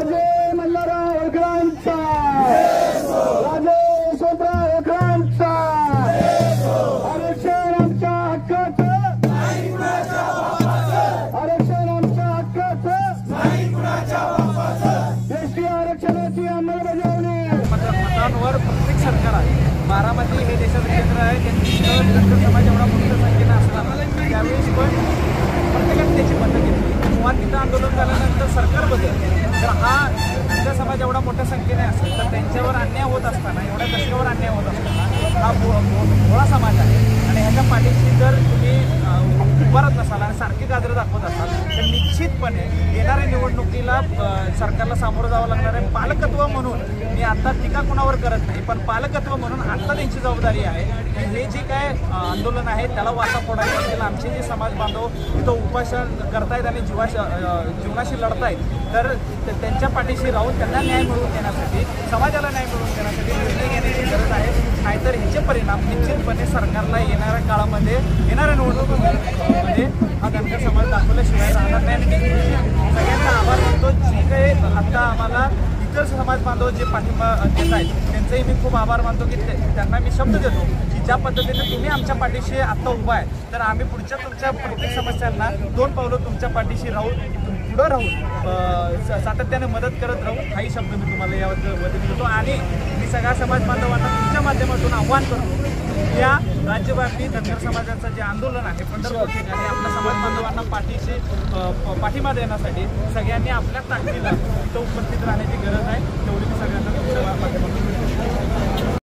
राजे मल्हारराव होळकरांचा, राजे यशवंतराव होळकरांचा, आरक्षण आमच्या हक्काचं, आरक्षण आमच्या हक्काचं, एसटी आरक्षणाची अंमलबजावणी. मतांवर प्रत्येक सरकार आहे. बारामती हे देशाचं केंद्र आहे. त्यांनी धनगर समाज एवढा मोठ्या संख्येनं असताना त्यावेळेस पण प्रत्येकाने त्याची मतं घेतली. मुळात तिथं आंदोलन झाल्यानंतर सरकार बदल तर हा धनगर समाज एवढा मोठ्या संख्येने असेल तर त्यांच्यावर अन्याय होत असताना, एवढ्या दशकावर अन्याय होत असताना हा भोळा समाज आहे आणि ह्याच्या पाठीशी जर तुम्ही उभारत नसाल आणि सारखी गाजरं दाखवत असाल तर निश्चितपणे येणाऱ्या निवडणुकीला सरकारला सामोरं जावं लागणार आहे. पालकत्व म्हणून मी आता टीका कुणावर करत नाही, पण पालकत्व म्हणून आता त्यांची जबाबदारी आहे की हे जे काय आंदोलन आहे त्याला वाचा फोडायचं असेल. आमचे जे समाज बांधव तिथं उपोषण करतायत आणि जीवनाशी लढतायत तर त्यांच्या पाठीशी राहून त्यांना न्याय मिळवून देण्यासाठी, समाजाला न्याय मिळवून देण्यासाठी निर्णय घेण्याची गरज आहे. नाहीतर ह्याचे परिणाम निश्चितपणे सरकारला येणाऱ्या काळामध्ये, येणाऱ्या निवडणुकीमध्ये हा धनगर समाज दाखवल्याशिवाय राहणार नाही. सगळ्यांचा आभार मानतो. जे काही आता आम्हाला इतर समाज बांधव जे पाठिंबा देत आहेत त्यांचंही मी खूप आभार मानतो की त्यांना मी शब्द देतो की ज्या पद्धतीने तुम्ही आमच्या पाठीशी आत्ता उभा आहे तर आम्ही पुढच्या तुमच्या प्रत्येक समस्यांना 2 पावलं तुमच्या पाठीशी राहून, पुढं राहून सातत्याने मदत करत राहू. हाही शब्द मी तुम्हाला या वतीने देतो आणि मी सगळ्या समाज बांधवांना तुमच्या माध्यमातून आव्हान करतो. या राज्यव्यापी धनगर समाजाचं जे आंदोलन आहे पंढरपूर ठिकाणी आपल्या समाज बांधवांना पाठिंबा देण्यासाठी सगळ्यांनी आपल्या ताकदीला इथं उपस्थित राहण्याची गरज आहे. तेवढी मी सगळ्यांना तुमच्या माध्यमातून